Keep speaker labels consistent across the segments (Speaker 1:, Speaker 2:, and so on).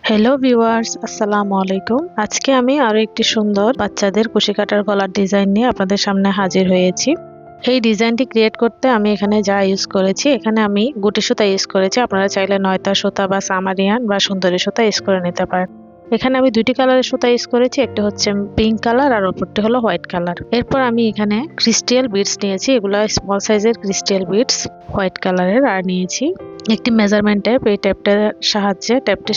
Speaker 1: Hello viewers, আসসালামু আলাইকুম। আজকে আমি আরো একটি সুন্দর বাচ্চাদের কুশি কাটার গলার ডিজাইন নিয়ে আপনাদের সামনে হাজির হয়েছি। এই ডিজাইনটি ক্রিয়েট করতে আমি এখানে যা ইউজ করেছি, এখানে আমি গুটি সুতা ইউজ করেছি। আপনারা চাইলে নয়তা সুতা বা সামারিয়ান বা সুন্দরী সুতা ইউজ করে নিতে পারেন। এখানে আমি দুটি কালারের সুতা ইউজ করেছি, একটি হচ্ছে পিঙ্ক কালার আর অপরটি হলো হোয়াইট কালার। এরপর আমি এখানে ক্রিস্টাল বিডস নিয়েছি, এগুলো স্মল সাইজের ক্রিস্টাল বিডস হোয়াইট কালারের। আর নিয়েছি একটি মেজারমেন্ট ট্যাপ, এই ট্যাপটির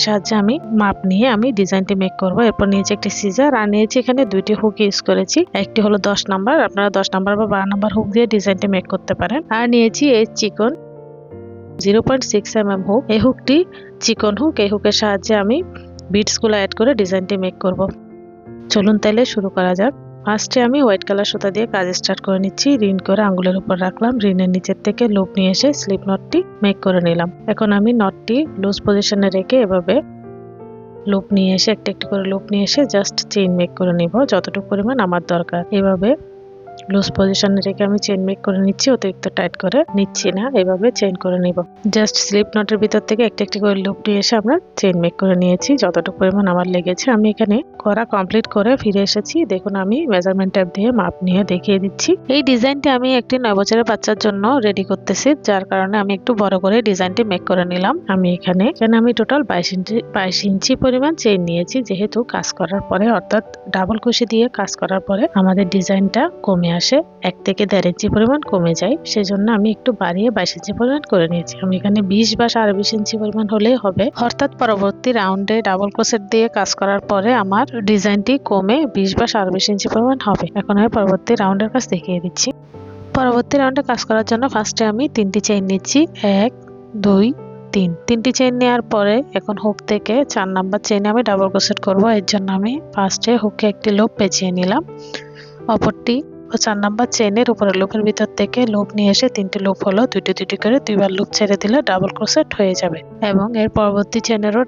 Speaker 1: সাহায্যে আমি মাপ নিয়ে আমি ডিজাইনটি মেক করব। এরপর নিয়েছি একটি সিজার আর নিয়েছি এখানে দুইটি হুক ইউজ করেছি, একটি হলো 10 নাম্বার, আপনারা 10 নাম্বার বা 12 নাম্বার হুক দিয়ে ডিজাইনটি মেক করতে পারেন। আর নিয়েছি এই চিকন 0.6 হুক, এই হুকটি চিকন হুক, এই হুকের সাহায্যে আমি বিটস গুলো অ্যাড করে ডিজাইনটি মেক করব। চলুন তাহলে শুরু করা যাক। ফার্স্টে আমি হোয়াইট কালার সুতা দিয়ে কাজ স্টার্ট করে নিচ্ছি। রিন করে আঙ্গুলের উপর রাখলাম, রিনের নিচের থেকে লুপ নিয়ে এসে স্লিপ নটটি মেক করে নিলাম। এখন আমি নটটি লুজ পজিশনে রেখে এভাবে লুপ নিয়ে এসে একটি করে লুপ নিয়ে এসে জাস্ট চেইন মেক করে নিব যতটুকু পরিমাণ আমার দরকার। এভাবে লুজ পজিশনে রেখে আমি চেইন মেক করে নিচ্ছি, অতিরিক্ত টাইট করে নিচ্ছি না, এভাবে চেইন করে নিব। জাস্ট স্লিপ নটের ভিতর থেকে একটি করে লুপ নিয়ে এসে আমরা চেইন মেক করে নিয়েছি যতটুকু পরিমাণ আমার লেগেছে। আমি এখানে করা কমপ্লিট করে ফিরে এসেছি। দেখুন আমি মেজারমেন্ট ট্যাপ দিয়ে মাপ নিয়ে দেখিয়ে দিচ্ছি। এই ডিজাইনটি আমি একটি 9 বছরের বাচ্চার জন্য রেডি করতেছি, যার কারণে আমি একটু বড় করে ডিজাইনটি মেক করে নিলাম। আমি এখানে টোটাল 22 ইঞ্চি পরিমাণ চেইন নিয়েছি, যেহেতু কাজ করার পরে অর্থাৎ ডাবল কুশি দিয়ে কাজ করার পরে আমাদের ডিজাইনটা কমে আসে, 1 থেকে 1.5 ইঞ্চি পরিমাণ কমে যায়, সেজন্য আমি একটু বাড়িয়ে 22 ইঞ্চি পরিমাণ করে নিয়েছি। আমি এখানে 20 বা 20.5 ইঞ্চি পরিমাণ হলেই হবে, অর্থাৎ পরবর্তী রাউন্ডে ডাবল ক্রোশেট দিয়ে কাজ করার পরে আমার ডিজাইনটি কমে 20 বা 20.5 ইঞ্চি পরিমাণ হবে। এখন আমি পরবর্তী রাউন্ডের কাজ দেখিয়ে দিচ্ছি। পরবর্তী রাউন্ডে কাজ করার জন্য ফার্স্টে আমি 3টি চেইন নিচ্ছি, 1 2 3। 3টি চেইন নেওয়ার পরে এখন হুক থেকে 4 নাম্বার চেইনে আমি ডাবল ক্রোশেট করব। এর জন্য আমি ফার্স্টে হুকে একটি লুপ পেঁচিয়ে নিলাম, অপরটি 4 নাম্বার চেইনের উপরে লুপের ভিতর থেকে লুপ নিয়ে এসে 3টি লুপ হলো, দুটি করে 2বার লুপ ছেড়ে দিলে ডাবল ক্রোশেট হয়ে যাবে। এবং এর পরবর্তী চেইনেরও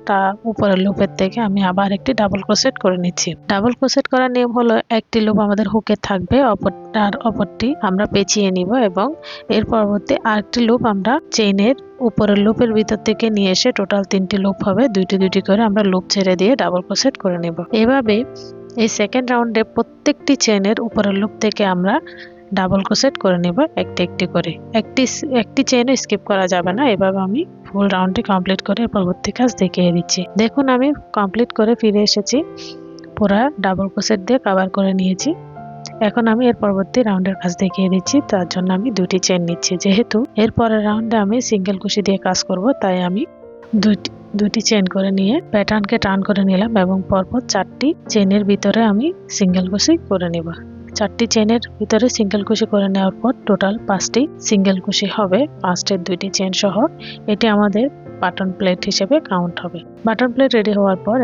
Speaker 1: উপরের লুপের থেকে আমি আবার একটি ডাবল ক্রোশেট করে নিচ্ছি। ডাবল ক্রোশেট করার নিয়ম হলো একটি লুপ আমাদের হুকে থাকবে, অপরটি আমরা পেঁচিয়ে নিব এবং এর পরবর্তী আরেকটি লুপ আমরা চেইনের উপরের লুপের ভিতর থেকে নিয়ে এসে টোটাল 3টি লুপ হবে, দুটি করে আমরা লুপ ছেড়ে দিয়ে ডাবল ক্রোশেট করে নেব। এভাবে এই সেকেন্ড রাউন্ডে প্রত্যেকটি চেইনের উপরের লুপ থেকে আমরা ডাবল ক্রোশেট করে নেব একটি করে। একটি চেইনও স্কিপ করা যাবে না। এভাবে আমি ফুল রাউন্ডটি কমপ্লিট করে পরবর্তী কাজ দেখিয়ে দিচ্ছি। দেখুন আমি কমপ্লিট করে ফিরে এসেছি, পুরো ডাবল ক্রোশেট দিয়ে কভার করে নিয়েছি। এখন আমি এর পরবর্তী রাউন্ডের কাজ দেখিয়ে দিচ্ছি। তার জন্য আমি দুটি চেইন নিচ্ছি, যেহেতু এর পরের রাউন্ডে আমি সিঙ্গেল কুশি দিয়ে কাজ করব, তাই আমি দুটি চেইন করে নিয়ে প্যাটার্নকে টার্ন করে নিলাম এবং পরপর 4টি চেইনের ভিতরে আমি সিঙ্গেল কুশি করে নেব। 4টি চেইনের ভিতরে সিঙ্গেল কুশি করে নেওয়ার পর টোটাল 5টি সিঙ্গেল কুশি হবে, 5টের 2টি চেইন সহ। এটি আমাদের বাটন প্লেট হিসেবে কাউন্ট হবে। বাটন প্লেট রেডি হওয়ার পর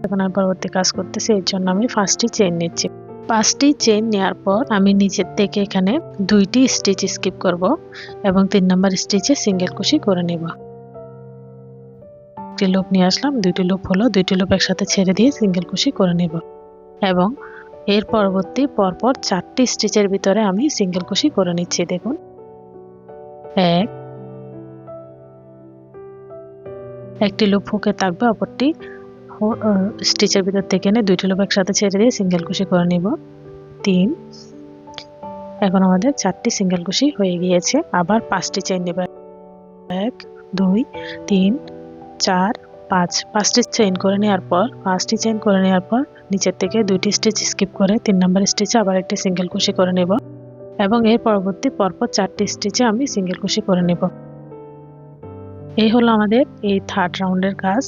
Speaker 1: এখন আমি পরবর্তী কাজ করতেছি, এর জন্য আমি 5টি চেইন নিচ্ছি। 5টি চেইন নেওয়ার পর আমি নিচের থেকে এখানে 2টি স্টিচ স্কিপ করব এবং 3 নাম্বার স্টিচে সিঙ্গেল কুশি করে নেব। একটি লুপ নিয়ে আসলাম, 2টি লুপ হলো, 2টি লুপ একসাথে ছেড়ে দিয়ে সিঙ্গেল কুশি করে নেব এবং এর পরবর্তী পরপর 4টি স্টিচের ভিতরে আমি সিঙ্গেল কুশি করে নিচ্ছি। দেখুন একটি লুপ হুকে থাকবে, অপরটি স্টিচের ভিতর থেকে এনে 2টি লুপ একসাথে ছেড়ে দিয়ে সিঙ্গেল কুশি করে নিব। 3। এখন আমাদের 4টি সিঙ্গেল কুশি হয়ে গিয়েছে। আবার 5টি চেইন নেব, 1 2 3 4 5। 5টি চেইন করে নেওয়ার পর নিচের থেকে 2টি স্টিচ স্কিপ করে 3 নাম্বার স্টিচে আবার একটি সিঙ্গেল কুশি করে নেব এবং এর পরবর্তী পরপর 4টি স্টিচে আমি সিঙ্গেল কুশি করে নেব। এই হলো আমাদের এই থার্ড রাউন্ডের কাজ।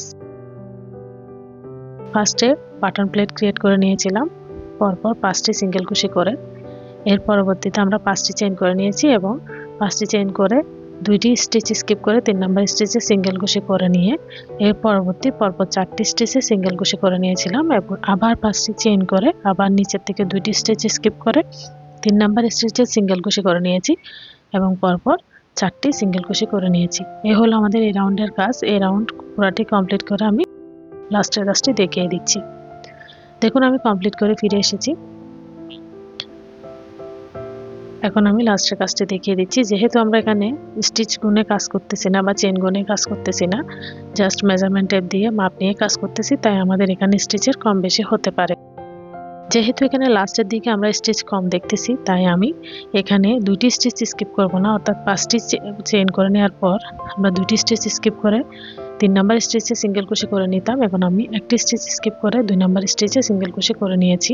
Speaker 1: ফার্স্টে বাটন প্লেট ক্রিয়েট করে নিয়েছিলাম, পরপর 5টি সিঙ্গেল কুশি করে। এর পরবর্তীতে আমরা 5টি চেইন করে নিয়েছি এবং 5টি চেইন করে 2টি স্টিচ স্কিপ করে 3 নাম্বার স্টিচে সিঙ্গেল কুশি করে নিয়ে এর পরবর্তী পরপর 4টি স্টিচে সিঙ্গেল কুশি করে নিয়েছিলাম এবং আবার 5টি চেইন করে আবার নিচের থেকে 2টি স্টিচ স্কিপ করে 3 নাম্বার স্টিচে সিঙ্গেল কুশি করে নিয়েছি এবং পরপর 4টি সিঙ্গেল কুশি করে নিয়েছি। এই হলো আমাদের এই রাউন্ডের কাজ। এই রাউন্ড পুরোটি কমপ্লিট করে আমি লাস্টের কাজটি দেখিয়ে দিচ্ছি। দেখুন আমি কমপ্লিট করে ফিরে এসেছি। এখন আমি লাস্টের কাজটি দেখিয়ে দিচ্ছি। যেহেতু আমরা এখানে স্টিচ গুনে কাজ করতেছি না বা চেন গুনে কাজ করতেছি না, জাস্ট মেজারমেন্ট টেপ দিয়ে মাপ নিয়ে কাজ করতেছি, তাই আমাদের এখানে স্টিচের কম বেশি হতে পারে। যেহেতু এখানে লাস্টের দিকে আমরা স্টিচ কম দেখতেছি, তাই আমি এখানে দুইটি স্টিচ স্কিপ করব না, অর্থাৎ 5টি চেইন করে নেওয়ার পর আমরা দুইটি স্টিচ স্কিপ করে 3 নাম্বার স্টিচে সিঙ্গেল কুশি করে নিতাম। এখন আমি একটি স্টিচ স্কিপ করে 2 নাম্বার স্টিচে সিঙ্গেল কুশি করে নিয়েছি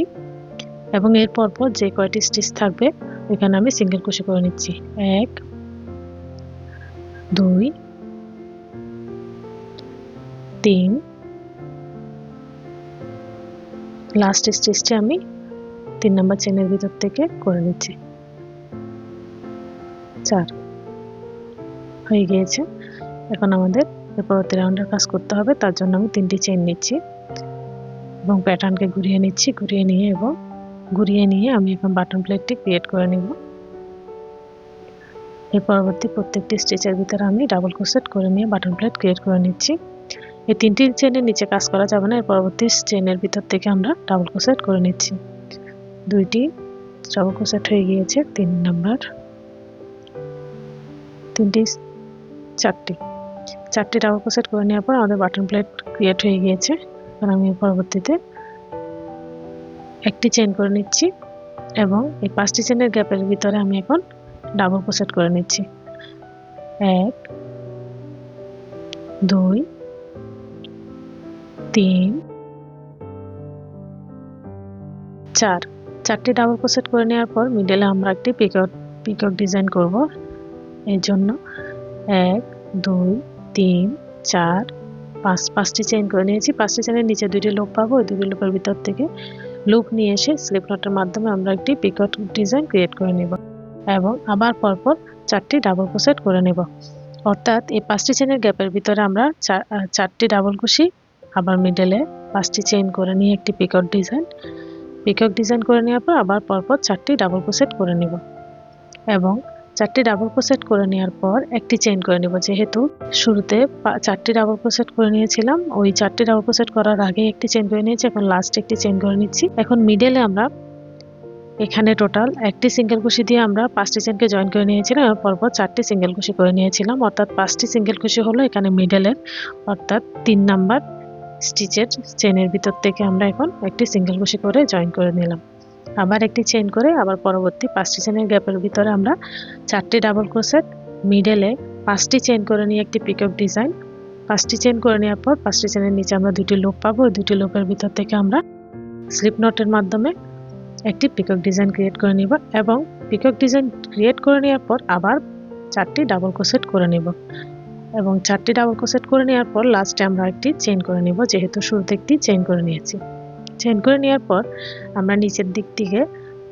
Speaker 1: এবং এর পর যে কয়টি স্টিচ থাকবে এখানে আমি সিঙ্গেল কুশি করে নিচ্ছি। 1 2 3, লাস্ট স্টিচটি আমি 3 নাম্বার চেনের ভিতর থেকে করে নিচ্ছি। 4 হয়ে গিয়েছে। এখন আমাদের পরবর্তী রাউন্ডের কাজ করতে হবে, তার জন্য আমি 3টি চেইন নিচ্ছি এবং প্যাটার্নকে ঘুরিয়ে নিচ্ছি। ঘুরিয়ে নিয়ে আমি এখন বাটন প্লেটটি ক্রিয়েট করে নিব। এর পরবর্তী প্রত্যেকটি স্টিচের ভিতরে আমি ডাবল ক্রোশেট করে নিয়ে বাটন প্লেট ক্রিয়েট করে নিচ্ছি। এই 3টি চেনের নিচে কাজ করা যাবে না, এর পরবর্তী চেনের ভিতর থেকে আমরা ডাবল ক্রোশেট করে নিচ্ছি। 2টি ডাবল ক্রোশেট হয়ে গিয়েছে, 3 নাম্বার 3টি 4টি ডাবল ক্রোশেট করে নেওয়ার পর আমাদের বাটন প্লেট ক্রিয়েট হয়ে গিয়েছে। এখন আমি পরবর্তীতে একটি চেইন করে নিচ্ছি এবং এই 5টি চেনের গ্যাপের ভিতরে আমি এখন ডাবল ক্রোশেট করে নিচ্ছি। 1 2 3 4, 4টি ডাবল ক্রোশেট করে নেওয়ার পর মিডলে আমরা একটি পিকক ডিজাইন করব। এর জন্য 1 2 3 4 5টি চেইন করে নিয়েছি। 5টি চেনের নিচে 2টি লুপ পাবো, ওই 2টি লুপের ভিতর থেকে লুপ নিয়ে এসে স্লিপ নটের মাধ্যমে আমরা একটি পিকক ডিজাইন ক্রিয়েট করে নেব এবং আবার পরপর 4টি ডাবল ক্রোশেট করে নেব। অর্থাৎ এই 5টি চেনের গ্যাপের ভিতরে আমরা 4টি ডাবল কুশি, আবার মিডলে 5টি চেইন করে নিয়ে একটি পিকক ডিজাইন করে নেওয়ার পর আবার পরপর 4টি ডাবল ক্রোশেট করে নেব এবং 4টি ডাবল ক্রোশেট করে নেওয়ার পর একটি চেইন করে নেব। যেহেতু শুরুতে 4টি ডাবল ক্রোশেট করে নিয়েছিলাম, ওই 4টি ডাবল ক্রোশেট করার আগে একটি চেইন করে নিয়েছি, এখন লাস্টে একটি চেইন করে নিচ্ছি। এখন মিডলে আমরা এখানে টোটাল একটি সিঙ্গেল কুশি দিয়ে আমরা 5টি চেইনকে জয়েন করে নিয়েছিলাম এবং পরপর 4টি সিঙ্গেল কুশি করে নিয়েছিলাম, অর্থাৎ 5টি সিঙ্গেল কুশি হলো এখানে মিডলের, অর্থাৎ 3 নাম্বার স্টিচের চেইনের ভিতর থেকে আমরা এখন একটি সিঙ্গেল কুশি করে জয়েন করে নিলাম। আবার একটি চেইন করে আবার পরবর্তী 5টি চেইনের গ্যাপের ভিতরে আমরা 4টি ডাবল ক্রোশেট, মিডলে 5টি চেইন করে নিয়ে একটি পিকক ডিজাইন, 5টি চেইন করে নেওয়ার পর 5টি চেইনের নিচে আমরা 2টি লুপ পাবো, ওই 2টি লুপের ভিতর থেকে আমরা স্লিপ নটের মাধ্যমে একটি পিকক ডিজাইন ক্রিয়েট করে নিব এবং পিকক ডিজাইন ক্রিয়েট করে নেওয়ার পর আবার 4টি ডাবল ক্রোশেট করে নিব এবং 4টি ডাবল ক্রোশেট করে নেওয়ার পর লাস্টে আমরা একটি চেইন করে নিব, যেহেতু শুরুতে একটি চেইন করে নিয়েছি। চেইন করে নেওয়ার পর আমরা নিচের দিক থেকে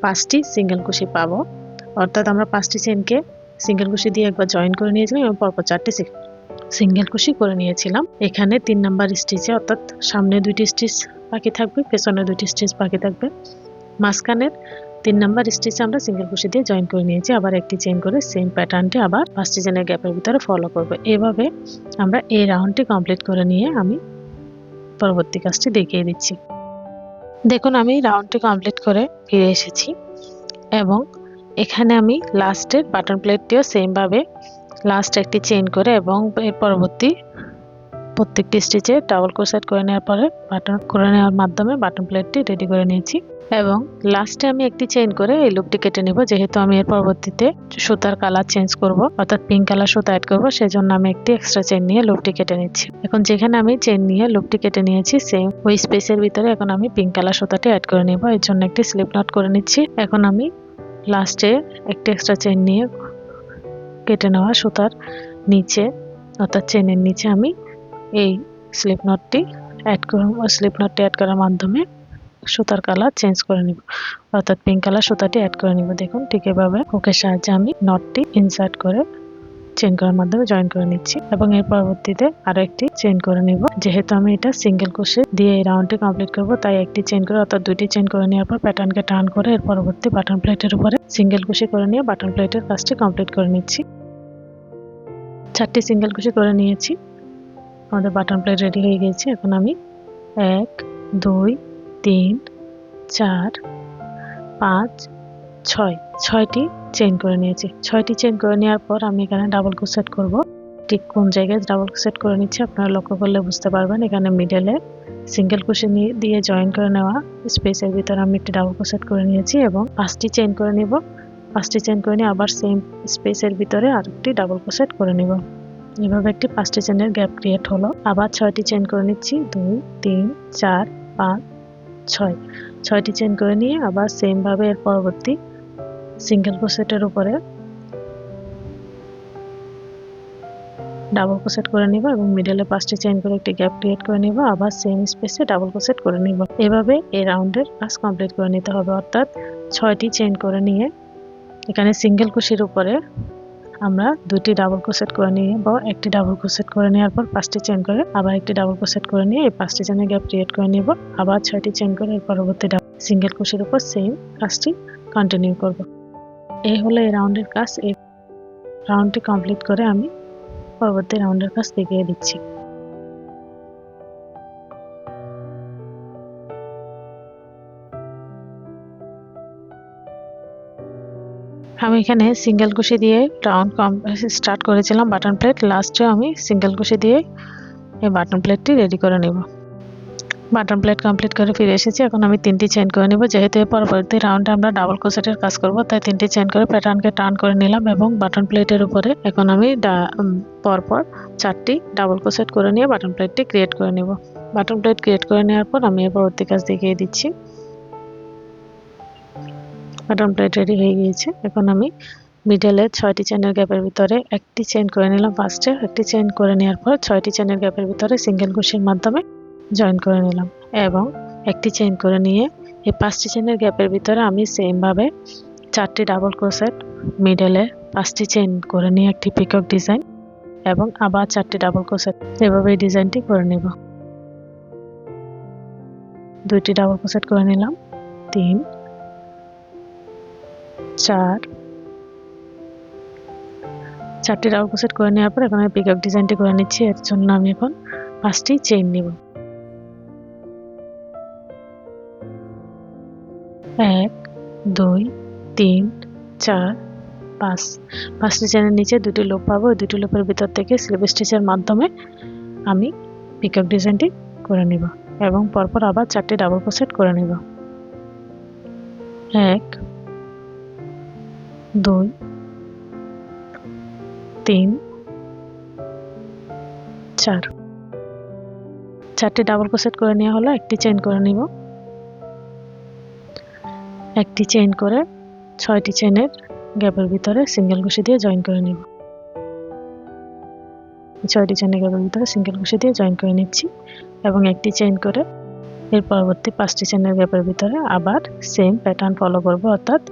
Speaker 1: 5টি সিঙ্গেল কুশি পাবো, অর্থাৎ আমরা 5টি চেইনকে সিঙ্গেল কুশি দিয়ে একবার জয়েন করে নিয়েছিলাম এবং পরপর 4টি সিঙ্গেল কুশি করে নিয়েছিলাম। এখানে 3 নাম্বার স্টিচে, অর্থাৎ সামনে 2টি স্টিচ বাকি থাকবে, পেছনে 2টি স্টিচ বাকি থাকবে, মাঝখানের 3 নাম্বার স্টিচে আমরা সিঙ্গেল কুশি দিয়ে জয়েন করে নিয়েছি। আবার একটি চেইন করে সেম প্যাটার্নটি আবার 5টি চেইনের গ্যাপের ভিতরে ফলো করব। এভাবে আমরা এই রাউন্ডটি কমপ্লিট করে নিয়ে আমি পরবর্তী কাজটি দেখিয়ে দিচ্ছি। দেখুন আমি রাউন্ডটি কমপ্লিট করে ফিরে এসেছি এবং এখানে আমি লাস্টের বাটন প্লেটটিও সেম ভাবে লাস্ট একটি চেইন করে এবং এর পরবর্তী প্রত্যেকটি স্টিচে ডাবল ক্রোশেট করে নেওয়ার পরে বাটন করে নেওয়ার মাধ্যমে বাটন প্লেটটি রেডি করে নিয়েছি এবং লাস্টে আমি একটি চেইন করে এই লুপটি কেটে নেব। যেহেতু আমি এর পরবর্তীতে সুতার কালার চেঞ্জ করব, অর্থাৎ পিঙ্ক কালার সুতা অ্যাড করব, সেজন্য আমি একটি এক্সট্রা চেইন নিয়ে লুপটি কেটে নিচ্ছি। এখন যেখানে আমি চেইন নিয়ে লুপটি কেটে নিয়েছি সেম ওই স্পেসের ভিতরে এখন আমি পিঙ্ক কালার সুতাটি অ্যাড করে নেব। এর জন্য একটি স্লিপ নট করে নিচ্ছি। এখন আমি লাস্টে একটি এক্সট্রা চেইন নিয়ে কেটে নেওয়া সুতার নিচে, অর্থাৎ চেইনের নিচে আমি এই স্লিপ নটটি অ্যাড করার মাধ্যমে সুতার কালার চেঞ্জ করে নিব, অর্থাৎ পিঙ্ক কালার সুতাটি অ্যাড করে নিব। দেখুন ঠিক এভাবে হুকের সাহায্যে আমি নটটি ইনসার্ট করে চেইন করার মাধ্যমে জয়েন করে নিচ্ছি এবং এর পরবর্তীতে আরো একটি চেইন করে নিব। যেহেতু আমি এটা সিঙ্গেল ক্রোশে দিয়ে এই রাউন্ডটি কমপ্লিট করব, তাই একটি চেইন করে অর্থাৎ 2টি চেইন করে নেওয়ার পর প্যাটার্নকে টার্ন করে এর পরবর্তী বাটন প্লেটের উপরে সিঙ্গেল ক্রোশে করে নিয়ে বাটন প্লেটের কাজটি কমপ্লিট করে নিচ্ছি। 4টি সিঙ্গেল ক্রোশে করে নিয়েছি, আমাদের বাটন প্লেট রেডি হয়ে গেছে। এখন আমি 1 2 3 4 5 ছয়টি চেইন করে নিয়েছি। 6টি চেইন করে নেওয়ার পর আমি এখানে ডাবল ক্রোশেট করব। ঠিক কোন জায়গায় ডাবল ক্রোশেট করে নিচ্ছি আপনারা লক্ষ্য করলে বুঝতে পারবেন। এখানে মিডলে সিঙ্গেল ক্রোশেট দিয়ে জয়েন করে নেওয়া স্পেসের ভিতরে আমি একটি ডাবল ক্রোশেট করে নিয়েছি এবং 5টি চেইন করে নিব। 5টি চেইন করে নিয়ে আবার সেম স্পেসের ভিতরে আরেকটি ডাবল ক্রোশেট করে নিব। এভাবে একটি 5টি চেইনের গ্যাপ ক্রিয়েট হলো। আবার 6টি চেইন করে নিচ্ছি। 2 3 4 5 6। 6টি চেইন করে নিয়ে আবার সেম ভাবে এর পরবর্তী সিঙ্গেল ক্রোশেটের উপরে ডাবল ক্রোশেট করে নিব এবং মিডলে 5টি চেইন করে একটি গ্যাপ ক্রিয়েট করে নিব। আবার সেম স্পেসে ডাবল ক্রোশেট করে নিব। এভাবে এই রাউন্ডের কাজ কমপ্লিট করে নিতে হবে। অর্থাৎ 6টি চেইন করে নিয়ে এখানে সিঙ্গেল কুশির উপরে আমরা 2টি ডাবল ক্রোশেট করে নিয়ে বা একটি ডাবল ক্রোশেট করে নেওয়ার পর 5টি চেইন করে আবার একটি ডাবল ক্রোশেট করে নিয়ে এই 5টি চেইনের গ্যাপ ক্রিয়েট করে নিব। আবার 6টি চেইন করে এর পরবর্তী সিঙ্গেল কুশির উপর সেম কাজটি কন্টিনিউ করব। এই হলো এই রাউন্ডের কাজ। এই রাউন্ডটি কমপ্লিট করে আমি পরবর্তী রাউন্ডের কাজ দেখিয়ে দিচ্ছি। আমি এখানে সিঙ্গেল কুশি দিয়ে রাউন্ড স্টার্ট করেছিলাম বাটন প্লেট। লাস্টে আমি সিঙ্গেল কুশি দিয়ে এই বাটন প্লেটটি রেডি করে নেব। বাটন প্লেট কমপ্লিট করে ফিরে এসেছি। এখন আমি 3টি চেইন করে নেব। যেহেতু পরবর্তী রাউন্ডে আমরা ডাবল ক্রোশেটের কাজ করব তাই 3টি চেইন করে প্যাটার্নকে টার্ন করে নিলাম এবং বাটন প্লেটের উপরে এখন আমি পরপর 4টি ডাবল ক্রোশেট করে নিয়ে বাটন প্লেটটি ক্রিয়েট করে নেব। বাটন প্লেট ক্রিয়েট করে নেওয়ার পর আমি পরবর্তী কাজ দেখিয়ে দিচ্ছি। বাটন প্লেট রেডি হয়ে গিয়েছে। এখন আমি মিডলে 6টি চেইনের গ্যাপের ভিতরে একটি চেইন করে নিলাম। ফার্স্টে একটি চেইন করে নেওয়ার পর 6টি চেইনের গ্যাপের ভিতরে সিঙ্গেল কুশির মাধ্যমে জয়েন করে নিলাম এবং একটি চেইন করে নিয়ে এই 5টি চেইনের গ্যাপের ভিতরে আমি সেম ভাবে 4টি ডাবল ক্রোশেট, মিডলে 5টি চেইন করে নিয়ে একটি পিকক ডিজাইন এবং আবার 4টি ডাবল ক্রোশেট, এভাবে এই ডিজাইনটি করে নেব। 2টি ডাবল ক্রোশেট করে নিলাম। 3 4 4টি ডাবল ক্রোশেট করে নেওয়ার পর এখন আমি পিকক ডিজাইনটি করে নিচ্ছি। এর জন্য আমি এখন 5টি চেইন নিব। 1 2 3 4 5। 5টি চেইনের নিচে 2টি লুপ পাবো। 2টি লুপের ভিতর থেকে স্লিপ স্টিচের মাধ্যমে আমি পিকক ডিজাইনটি করে নিব এবং পরপর আবার 4টি ডাবল ক্রোশেট করে নিব। 1 2 3 4। 4টি ডাবল ক্রোশেট করে নেওয়া হলো। একটি চেইন করে নিব। একটি চেইন করে 6টি চেইনের গ্যাপের ভিতরে সিঙ্গেল কুশি দিয়ে জয়েন করে নিব। 6টি চেইনের গ্যাপের ভিতরে সিঙ্গেল কুশি দিয়ে জয়েন করে নিচ্ছি এবং একটি চেইন করে এর পরবর্তী 5টি চেইনের গ্যাপের ভিতরে আবার সেম প্যাটার্ন ফলো করব। অর্থাৎ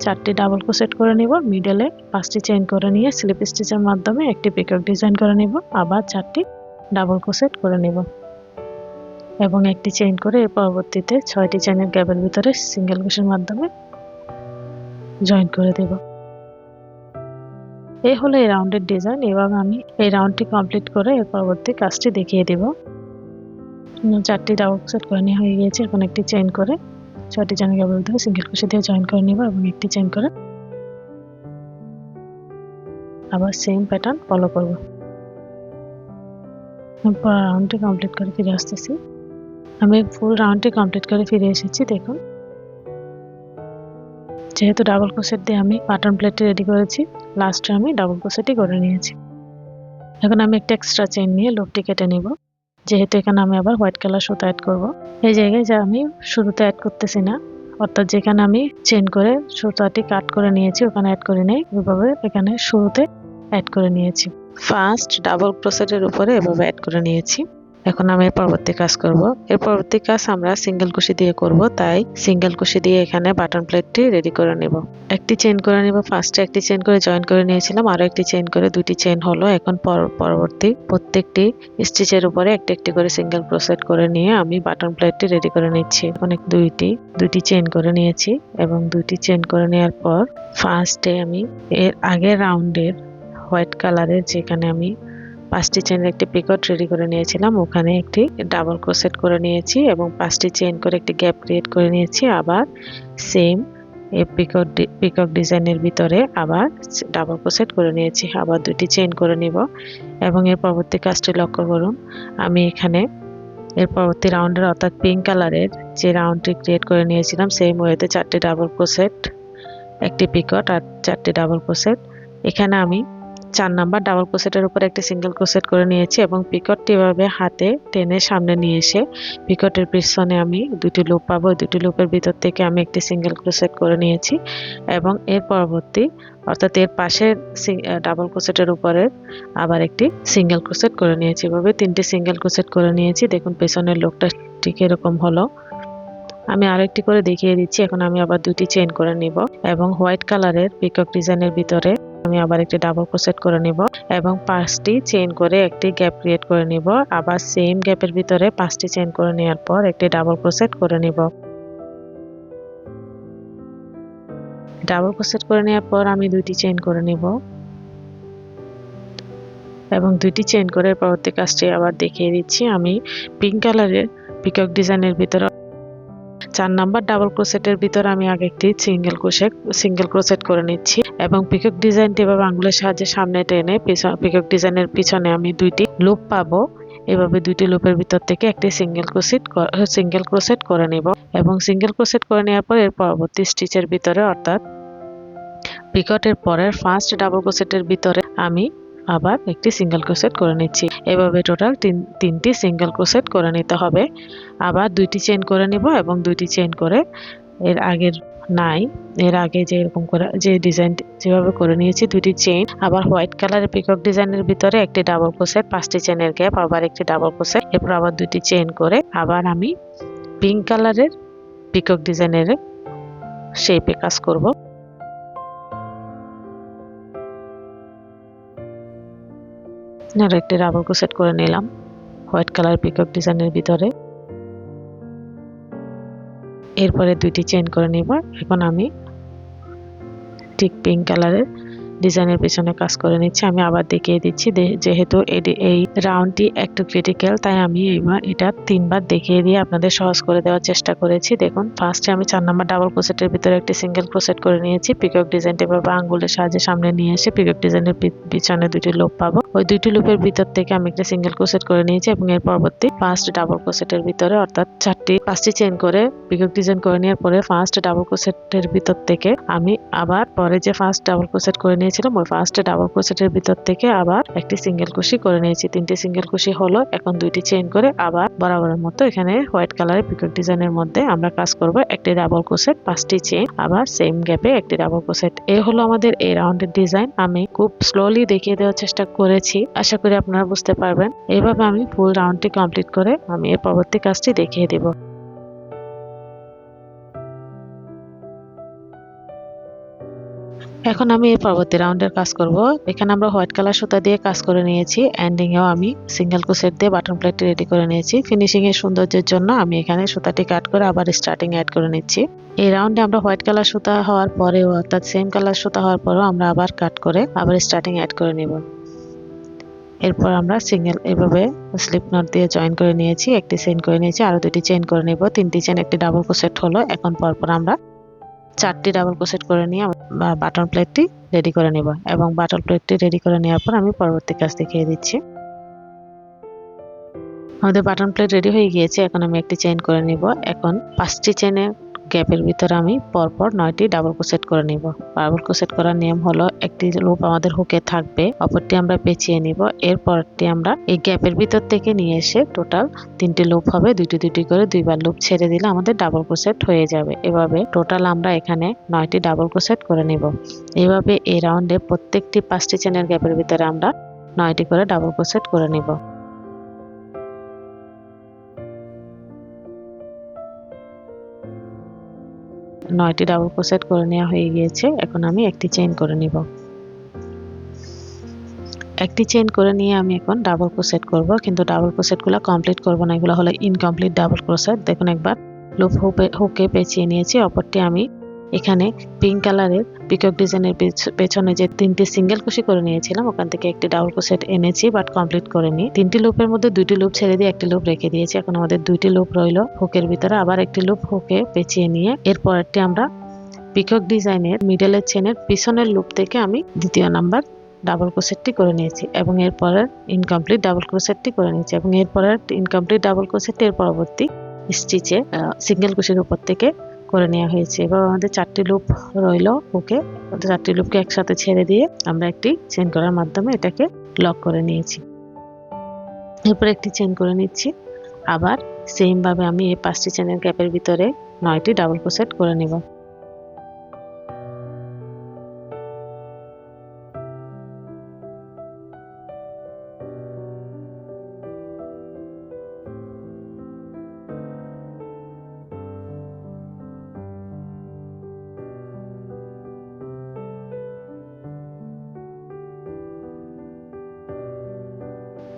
Speaker 1: 4টি ডাবল ক্রোশেট করে নিব। মিডলে 5টি চেইন করে নিয়ে স্লিপ স্টিচের মাধ্যমে একটি পিকক ডিজাইন করে নিব। আবার 4টি ডাবল ক্রোশেট করে নিব এবং একটি চেইন করে এর পরবর্তীতে 6টি চেইনের গ্যাপের ভিতরে সিঙ্গেল কুশির মাধ্যমে জয়েন করে দেব। এই হলো এই রাউন্ডের ডিজাইন। এবার আমি এই রাউন্ডটি কমপ্লিট করে এর পরবর্তী কাজটি দেখিয়ে দেব। 4টি ডাবল ক্রোশেট করে নেওয়া হয়ে গিয়েছে। এখন একটি চেইন করে 6টি চেইনের গ্যাপের ভিতরে সিঙ্গেল কুশি দিয়ে জয়েন করে নিব এবং একটি চেইন করে আবার সেম প্যাটার্ন ফলো করব। রাউন্ডটি কমপ্লিট করে ফিরে আসতেছি। আমি ফুল রাউন্ডটি কমপ্লিট করে ফিরে এসেছি। দেখুন, যেহেতু ডাবল ক্রোশেট দিয়ে আমি বাটন প্লেটটি রেডি করেছি, লাস্টে আমি ডাবল ক্রোশেটই করে নিয়েছি। এখন আমি একটা এক্সট্রা চেইন নিয়ে লুপটি কেটে নিব। যেহেতু এখানে আমি আবার হোয়াইট কালার সুতা অ্যাড করব, এই জায়গায় যা আমি শুরুতে অ্যাড করতেছি না, অর্থাৎ যেখানে আমি চেইন করে সুতাটি কাট করে নিয়েছি ওখানে অ্যাড করে নেই, এভাবে এখানে শুরুতে অ্যাড করে নিয়েছি। ফার্স্ট ডাবল ক্রোশেটের উপরে এভাবে অ্যাড করে নিয়েছি। এখন আমি এর পরবর্তী কাজ করব। এর পরবর্তী কাজ আমরা সিঙ্গেল কুশি দিয়ে করব, তাই সিঙ্গেল কুশি দিয়ে এখানে বাটন প্লেটটি রেডি করে নেব। একটি চেইন করে নেব। ফার্স্টে একটি চেইন করে জয়েন করে নিয়েছিলাম, আরো একটি চেইন করে 2টি চেইন হলো। এখন পরবর্তী প্রত্যেকটি স্টিচের উপরে একটি একটি করে সিঙ্গেল ক্রোশেট করে নিয়ে আমি বাটন প্লেটটি রেডি করে নিচ্ছি। এখন দুইটি চেইন করে নিয়েছি এবং 2টি চেইন করে নেওয়ার পর ফার্স্টে আমি এর আগের রাউন্ডের হোয়াইট কালারের যেখানে আমি 5টি চেইনের একটি পিকট রেডি করে নিয়েছিলাম ওখানে একটি ডাবল ক্রোশেট করে নিয়েছি এবং 5টি চেইন করে একটি গ্যাপ ক্রিয়েট করে নিয়েছি। আবার সেম এই পিকক ডিজাইনের ভিতরে আবার ডাবল ক্রোশেট করে নিয়েছি, আবার দুটি চেইন করে নিব। এবং এর পরবর্তী কাজটি লক্ষ্য করুন, আমি এখানে এর পরবর্তী রাউন্ডের অর্থাৎ পিঙ্ক কালারের যে রাউন্ডটি ক্রিয়েট করে নিয়েছিলাম সেম ওয়েতে 4টি ডাবল ক্রোশেট, একটি পিকট আর 4টি ডাবল ক্রোশেট। এখানে আমি 4 নাম্বার ডাবল ক্রোশেটের উপর একটি সিঙ্গেল ক্রোশেট করে নিয়েছি এবং পিকটটি এভাবে হাতে টেনে সামনে নিয়ে এসে পিকটের পিছনে আমি দুটি লুপ পাবো। দুটি লুপের ভিতর থেকে আমি একটি সিঙ্গেল ক্রোশেট করে নিয়েছি এবং এর পরবর্তী অর্থাৎ এর পাশের ডাবল ক্রোশেটের উপরে আবার একটি সিঙ্গেল ক্রোশেট করে নিয়েছি। এভাবে 3টি সিঙ্গেল ক্রোশেট করে নিয়েছি। দেখুন পেছনের লুকটা ঠিক এরকম হলো। আমি আরেকটি করে দেখিয়ে দিচ্ছি। এখন আমি আবার দুটি চেইন করে নিব এবং হোয়াইট কালারের পিকক ডিজাইনের ভিতরে আমি আবার একটি ডাবল ক্রোশেট করে নিব এবং 5টি চেইন করে একটি গ্যাপ ক্রিয়েট করে নিব। আবার সেম গ্যাপের ভিতরে 5টি চেইন করে নেওয়ার পর একটি ডাবল ক্রোশেট করে নিব। ডাবল ক্রোশেট করে নেওয়ার পর আমি দুটি চেইন করে নিব এবং দুটি চেইন করে পরবর্তী কাজটি আবার দেখিয়ে দিচ্ছি। আমি পিঙ্ক কালারের পিকক ডিজাইনের ভিতরে 4 নাম্বার ডাবল ক্রোশেটের ভিতর আমি আগে একটি সিঙ্গেল ক্রোশেট করে নিচ্ছি এবং পিকক ডিজাইনটি এভাবে আঙ্গুলের সাহায্যে সামনে টেনে পিকক ডিজাইনের পিছনে আমি দুইটি লুপ পাবো। এভাবে দুইটি লুপের ভিতর থেকে একটি সিঙ্গেল ক্রোশেট করে নিব এবং সিঙ্গেল ক্রোশেট করে নেওয়ার পর এর পরবর্তী স্টিচের ভিতরে অর্থাৎ পিকটের পরের ফার্স্ট ডাবল ক্রোশেটের ভিতরে আমি আবার একটি সিঙ্গেল ক্রোশেট করে নিচ্ছি। এভাবে টোটাল তিনটি সিঙ্গেল ক্রোশেট করে নিতে হবে। আবার দুইটি চেইন করে নিব এবং দুইটি চেইন করে এর আগে যে এরকম করে যে ডিজাইন যেভাবে করে নিয়েছি দুইটি চেইন, আবার হোয়াইট কালারের পিকক ডিজাইনের ভিতরে একটি ডাবল ক্রোশেট, 5টি চেইনের গ্যাপ, আবার একটি ডাবল ক্রোশেট, এরপর আবার দুইটি চেইন করে আবার আমি পিঙ্ক কালারের পিকক ডিজাইনের শেপে কাজ করব। আর একটি ডাবল ক্রোশেট করে নিলাম হোয়াইট কালার পিকক ডিজাইনের ভিতরে। এরপরে দুইটি চেইন করে নিব। এখন আমি ঠিক পিঙ্ক কালারের ডিজাইনের পিছনে কাজ করে নিচ্ছি। আমি আবার দেখিয়ে দিচ্ছি, যেহেতু এই রাউন্ডটি একটু ক্রিটিক্যাল তাই আমি এটা 3বার দেখিয়ে দিয়ে আপনাদের সহজ করে দেওয়ার চেষ্টা করেছি। দেখুন ফার্স্টে আমি 4 নাম্বার ডাবল ক্রোশেটের ভিতরে একটি সিঙ্গেল ক্রোশেট করে নিয়েছি। পিকক ডিজাইনটি এভাবে আঙ্গুলের সাহায্যে সামনে নিয়ে এসে পিকক ডিজাইনের পিছনে দুটি লুপ পাবো। ওই দুইটি লুপের ভিতর থেকে আমি একটা সিঙ্গেল ক্রোশেট করে নিয়েছি এবং এর পরবর্তী ফার্স্ট ডাবল ক্রোশেটের ভিতরে অর্থাৎ 5টি চেইন করে পিকক ডিজাইন করে নেওয়ার পরে ফার্স্ট ডাবল ক্রোশেটের ভিতর থেকে আমি আবার পরে যে ফার্স্ট ডাবল ক্রোশেট করে নিয়েছিলাম ওই ফার্স্ট ডাবল ক্রোশেটের ভিতর থেকে আবার একটি সিঙ্গেল কুশি করে নিয়েছি। 3টি সিঙ্গেল কুশি হলো। এখন দুইটি চেইন করে আবার বরাবরের মতো এখানে হোয়াইট কালারের পিকক ডিজাইনের মধ্যে আমরা কাজ করব। একটি ডাবল ক্রোশেট, 5টি চেইন, আবার সেম গ্যাপে একটি ডাবল ক্রোশেট। এই হলো আমাদের এই রাউন্ডের ডিজাইন। আমি খুব স্লোলি দেখিয়ে দেওয়ার চেষ্টা করেছি, আশা করি আপনারা বুঝতে পারবেন। এইভাবে আমি ফুল রাউন্ডটি কমপ্লিট করে আমি এর পরবর্তী কাজটি দেখিয়ে দেব। এখন আমি এই পরবর্তী রাউন্ডের কাজ করব। এখানে আমরা হোয়াইট কালার সুতা দিয়ে কাজ করে নিয়েছি। এন্ডিং এও আমি সিঙ্গেল ক্রোশেট দিয়ে বাটন প্লেটটি রেডি করে নিয়েছি। ফিনিশিং এর সৌন্দর্যের জন্য আমি এখানে সুতাটি কাট করে আবার স্টার্টিং অ্যাড করে নিচ্ছি। এই রাউন্ডে আমরা হোয়াইট কালার সুতা হওয়ার পরেও অর্থাৎ সেম কালার সুতা হওয়ার পরেও আমরা আবার কাট করে আবার স্টার্টিং অ্যাড করে নেব। এরপর আমরা এভাবে স্লিপ নট দিয়ে জয়েন করে নিয়েছি। একটি চেইন করে নিয়েছি, আরো দুটি চেইন করে নেব। 3টি চেইন, একটি ডাবল ক্রোশেট হলো। এখন পরপর আমরা 4টি ডাবল ক্রোশেট করে নিয়ে বাটন প্লেটটি রেডি করে নেব এবং বাটন প্লেটটি রেডি করে নেওয়ার পর আমি পরবর্তী কাজ দেখিয়ে দিচ্ছি। আমাদের বাটন প্লেট রেডি হয়ে গিয়েছে। এখন আমি একটি চেইন করে নিব। এখন 5টি চেইনের গ্যাপের ভিতরে আমি পরপর 9টি ডাবল ক্রোশেট করে নিব। ডাবল ক্রোশেট করার নিয়ম হলো একটি লুপ আমাদের হুকে থাকবে, অপরটি আমরা পেঁচিয়ে নিব। এরপরটি আমরা এই গ্যাপের ভিতর থেকে নিয়ে এসে টোটাল 3টি লুপ হবে। দুটি করে 2বার লুপ ছেড়ে দিলে আমাদের ডাবল ক্রোশেট হয়ে যাবে। এভাবে টোটাল আমরা এখানে 9টি ডাবল ক্রোশেট করে নিব। এভাবে এই রাউন্ডে প্রত্যেকটি 5টি চেইনের গ্যাপের ভিতরে আমরা 9টি করে ডাবল ক্রোশেট করে নিব। 9টি ডাবল ক্রোশেট করে নেওয়া হয়ে গিয়েছে। এখন আমি একটি চেইন করে নিব। একটি চেইন করে নিয়ে আমি এখন ডাবল ক্রোশেট করব, কিন্তু ডাবল ক্রোশেটগুলো কমপ্লিট করব না, এগুলো হলো ইনকমপ্লিট ডাবল ক্রোশেট। দেখুন একবার লুপ হুকে পেঁচিয়ে নিয়েছি। অপরটি আমি এখানে পিঙ্ক কালারের পিকক ডিজাইনের পেছনে যে 3টি সিঙ্গেল কুশি করে নিয়েছিলাম ওখান থেকে একটি ডাবল ক্রোশেট এনেছি, বাট কমপ্লিট করিনি। 3টি লুপের মধ্যে 2টি লুপ ছেড়ে দিয়ে একটি লুপ রেখে দিয়েছি। এখন আমাদের 2টি লুপ রইল হুকের ভিতরে। আবার একটি লুপ হুকে পেঁচিয়ে নিয়ে এরপরটি আমরা পিকক ডিজাইনের মিডলের চেনের পিছনের লুপ থেকে আমি দ্বিতীয় নাম্বার ডাবল ক্রোশেটটি করে নিয়েছি এবং এরপরে ইনকমপ্লিট ডাবল ক্রোশেটটি করে নিয়েছি এবং এরপরে ইনকমপ্লিট ডাবল ক্রোশেট এর পরবর্তী স্টিচে সিঙ্গেল কুশির উপর থেকে করে নেওয়া হয়েছে। এবার আমাদের 4টি লুপ রইল হুকে, 4টি লুপকে একসাথে ছেড়ে দিয়ে আমরা একটি চেন করার মাধ্যমে এটাকে লক করে নিয়েছি। এরপর একটি চেন করে নিচ্ছি। আবার সেম ভাবে আমি এই 5টি চেনের গ্যাপের ভিতরে 9টি ডাবল ক্রোশেট করে নেব।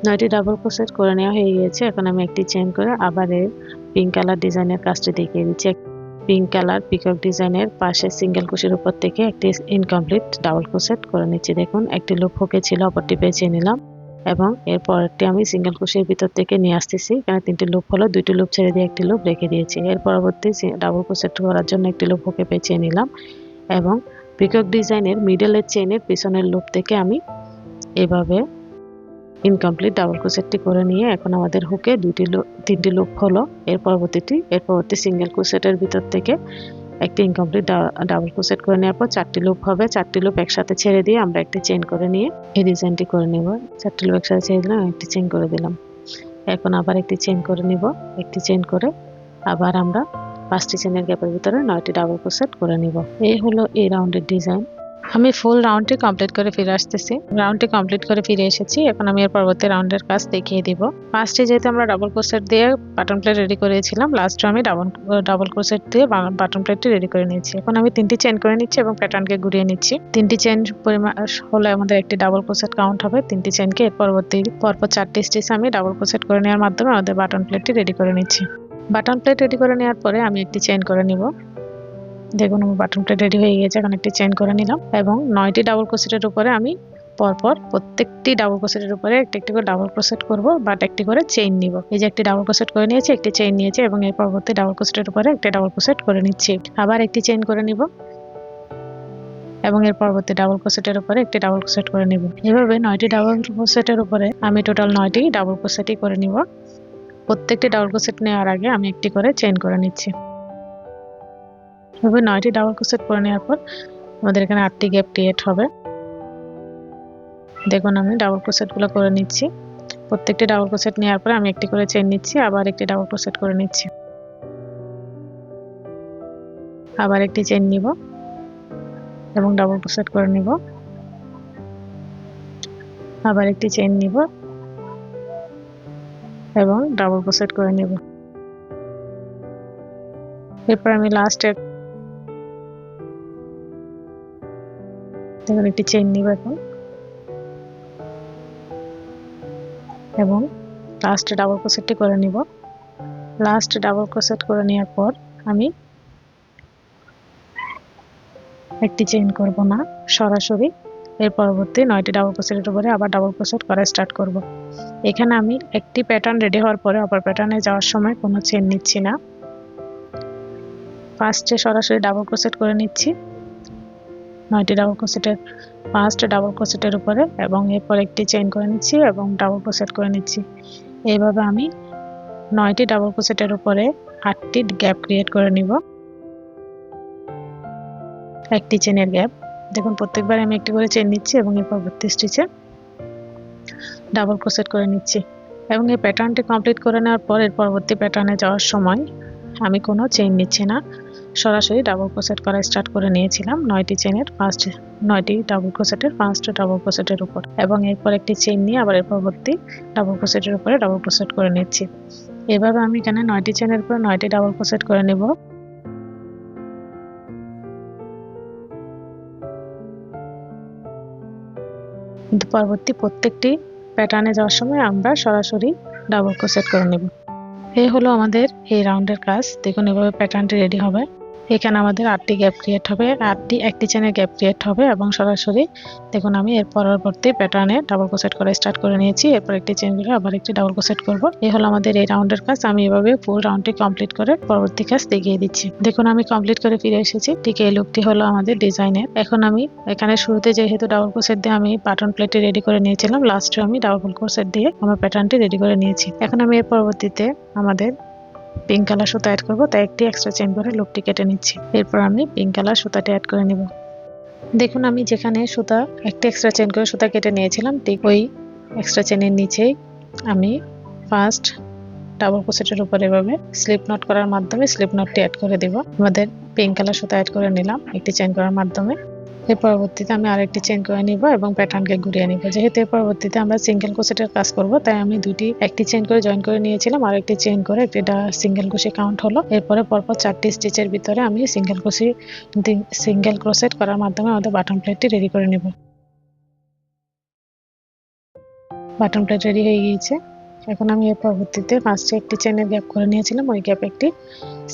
Speaker 1: নয়টি ডাবল ক্রোশেট করে নেওয়া হয়ে গিয়েছে। এখন আমি একটি চেন করে আবার এই পিঙ্ক কালার ডিজাইনের কাজটি দেখিয়ে দিচ্ছি। পিঙ্ক কালার পিকক ডিজাইনের পাশে সিঙ্গেল কুশির উপর থেকে একটি ইনকমপ্লিট ডাবল ক্রোশেট করে নিচ্ছি। দেখুন একটি লুপ হুকে ছিল, অপরটি পেঁচিয়ে নিলাম এবং এর পরেরটি আমি সিঙ্গেল কুশির ভিতর থেকে নিয়ে আসতেছি। এখানে 3টি লুপ হলো, 2টি লুপ ছেড়ে দিয়ে একটি লুপ রেখে দিয়েছি। এর পরবর্তী ডাবল ক্রোশেট করার জন্য একটি লুপ হুকে পেঁচিয়ে নিলাম এবং পিকক ডিজাইনের মিডলের চেনের পিছনের লুপ থেকে আমি এভাবে ইনকমপ্লিট ডাবল ক্রোশেটটি করে নিয়ে এখন আমাদের হুকে 3টি লুপ হলো। এর পরবর্তী সিঙ্গেল ক্রোশেটের ভিতর থেকে একটি ইনকমপ্লিট ডাবল ক্রোশেট করে নেওয়ার পর 4টি লুপ হবে। 4টি লুপ একসাথে ছেড়ে দিয়ে আমরা একটি চেইন করে নিয়ে এই ডিজাইনটি করে নেব। 4টি লুপ একসাথে ছেড়ে দিলাম, একটি চেইন করে দিলাম। এখন আবার একটি চেইন করে নিব। একটি চেইন করে আবার আমরা 5টি চেনের গ্যাপের ভিতরে 9টি ডাবল ক্রোশেট করে নিব। এই হলো এই রাউন্ডের ডিজাইন। আমি ফুল রাউন্ডটি কমপ্লিট করে ফিরে আসতেছি। রাউন্ডটি কমপ্লিট করে ফিরে এসেছি। এখন আমি এর পরবর্তী রাউন্ডের কাজ দেখিয়ে দিব। ফার্স্টে যেহেতু আমরা ডাবল ক্রোশেট দিয়ে বাটন প্লেট রেডি করেছিলাম, লাস্টে আমি ডাবল ক্রোশেট দিয়ে বাটন প্লেটটি রেডি করে নিয়েছি। এখন আমি 3টি চেন করে নিচ্ছি এবং প্যাটার্নকে ঘুরিয়ে নিচ্ছি। 3টি চেন পরিমাণ হলে আমাদের একটি ডাবল ক্রোশেট কাউন্ট হবে। 3টি চেনকে এর পরপর 4টি স্টিচ আমি ডাবল ক্রোশেট করে নেওয়ার মাধ্যমে আমাদের বাটন প্লেটটি রেডি করে নিচ্ছি। বাটন প্লেট রেডি করে নেওয়ার পরে আমি একটি চেন করে নিব। দেখুন আমার বাটন প্লেট রেডি হয়ে গেছে। এখন একটি চেন করে নিলাম এবং 9টি ডাবল ক্রোশেটের উপরে আমি পরপর প্রত্যেকটি ডাবল ক্রোশেটের উপরে একটি একটি করে ডাবল ক্রোশেট করব, বাট একটি করে চেইন নিব। এই যে একটি ডাবল ক্রোশেট করে নিয়েছি, একটি চেইন নিয়েছি এবং এর পরবর্তী ডাবল ক্রোশেটের উপরে একটি ডাবল ক্রোশেট করে নিচ্ছি। আবার একটি চেইন করে নিব এবং এর পরবর্তী ডাবল ক্রোশেটের উপরে একটি ডাবল ক্রোশেট করে নিব। এভাবে 9টি ডাবল ক্রোশেটের উপরে আমি টোটাল 9টি ডাবল ক্রোশেটই করে নিব। প্রত্যেকটি ডাবল ক্রোশেট নেওয়ার আগে আমি একটি করে চেইন করে নিচ্ছি। এভাবে 9টি ডাবল ক্রোশেট করে নেওয়ার পর আমাদের এখানে 8টি গ্যাপ ক্রিয়েট হবে। দেখুন আমি ডাবল ক্রোশেটগুলো করে নিচ্ছি। প্রত্যেকটি ডাবল ক্রোশেট নেওয়ার পর আমি একটি করে চেইন নিচ্ছি, আবার একটি ডাবল ক্রোশেট করে নিচ্ছি, আবার একটি চেইন নিব এবং ডাবল ক্রোশেট করে নিব, আবার একটি চেইন নিব এবং ডাবল ক্রোশেট করে নিব। এরপর আমি লাস্টে দেখুন একটি চেইন নিব এখন এবং লাস্টে ডাবল ক্রোশেটটি করে নিব। লাস্ট ডাবল ক্রোশেট করে নেওয়ার পর আমি একটি চেইন করব না, সরাসরি এর পরবর্তী 9টি ডাবল ক্রোশেটের উপরে আবার ডাবল ক্রোশেট করা স্টার্ট করব। এখানে আমি একটি প্যাটার্ন রেডি হওয়ার পরে অপর প্যাটার্নে যাওয়ার সময় কোনো চেইন নিচ্ছি না। ফার্স্টে সরাসরি ডাবল ক্রোশেট করে নিচ্ছি 9টি ডাবল ক্রোশেটের ফার্স্ট ডাবল ক্রোশেটের উপরে এবং এরপর একটি চেইন করে নিচ্ছি এবং ডাবল ক্রোশেট করে নিচ্ছি। এইভাবে আমি 9টি ডাবল ক্রোশেটের উপরে 8টি গ্যাপ ক্রিয়েট করে নিব। একটি চেনের গ্যাপ, দেখুন প্রত্যেকবার আমি একটি করে চেইন নিচ্ছি এবং এর পরবর্তী স্টিচে ডাবল ক্রোশেট করে নিচ্ছি এবং এই প্যাটার্নটি কমপ্লিট করে নেওয়ার পর এর পরবর্তী প্যাটার্নে যাওয়ার সময় আমি কোনো চেইন নিচ্ছি না, সরাসরি ডাবল ক্রোশেট করা স্টার্ট করে নিয়েছিলাম 9টি চেনের ফার্স্ট 9টি ডাবল ক্রোশেটের ফার্স্ট ডাবল ক্রোশেটের উপর এবং এরপর একটি চেইন নিয়ে আবার এর পরবর্তী ডাবল ক্রোশেটের উপরে ডাবল ক্রোশেট করে নিচ্ছি। এভাবে আমি এখানে 9টি চেনের উপর 9টি ডাবল ক্রোশেট করে নেব। কিন্তু পরবর্তী প্রত্যেকটি প্যাটার্নে যাওয়ার সময় আমরা সরাসরি ডাবল ক্রোশেট করে নেব। এই হলো আমাদের এই রাউন্ডের কাজ। দেখুন এভাবে প্যাটার্নটি রেডি হবে। এখানে আমাদের 8টি গ্যাপ ক্রিয়েট হবে, 8টি একটি চেনের গ্যাপ ক্রিয়েট হবে এবং সরাসরি দেখুন আমি এর পরবর্তী প্যাটার্নে ডাবল ক্রোশেট করা স্টার্ট করে নিয়েছি। এরপর একটি চেন করে আবার একটি ডাবল ক্রোশেট করব। এই হলো আমাদের এই রাউন্ডের কাজ। আমি এভাবে পুরো রাউন্ডটি কমপ্লিট করে পরবর্তী কাজ দেখিয়ে দিচ্ছি। দেখুন আমি কমপ্লিট করে ফিরে এসেছি। ঠিক এই লুকটি হলো আমাদের ডিজাইনের। এখন আমি এখানে শুরুতে যেহেতু ডাবল ক্রোশেট দিয়ে আমি বাটন প্লেটটি রেডি করে নিয়েছিলাম, লাস্টে আমি ডাবল ক্রোশেট দিয়ে আমার প্যাটার্নটি রেডি করে নিয়েছি। এখন আমি এর পরবর্তীতে আমাদের পিঙ্ক কালার সুতা অ্যাড করবো, তাই একটি এক্সট্রা চেন করে লুপটি কেটে নিচ্ছি। এরপর আমি পিঙ্ক কালার সুতাটি অ্যাড করে নিব। দেখুন আমি যেখানে সুতা একটি এক্সট্রা চেন করে সুতা কেটে নিয়েছিলাম, ঠিক ওই এক্সট্রা চেনের নিচেই আমি ফার্স্ট ডাবল ক্রোশেটের উপর এভাবে স্লিপ নট করার মাধ্যমে স্লিপ নটটি অ্যাড করে দেব। আমাদের পিঙ্ক কালার সুতা অ্যাড করে নিলাম একটি চেন করার মাধ্যমে। এর পরবর্তীতে আমি আরেকটি চেন করে নিব এবং প্যাটার্নকে ঘুরিয়ে নিব। যেহেতু এর পরবর্তীতে আমরা সিঙ্গেল ক্রোশেটের কাজ করব, তাই আমি একটি চেন করে জয়েন করে নিয়েছিলাম আর একটি চেন করে একটি সিঙ্গেল ক্রোশে কাউন্ট হলো। এরপরে পরপর 4টি স্টিচের ভিতরে আমি সিঙ্গেল ক্রোশেট করার মাধ্যমে আমাদের বাটন প্লেটটি রেডি করে নিব। বাটন প্লেট রেডি হয়ে গিয়েছে। এখন আমি এর পরবর্তীতে ফার্স্টে একটি চেনের গ্যাপ করে নিয়েছিলাম, ওই গ্যাপ একটি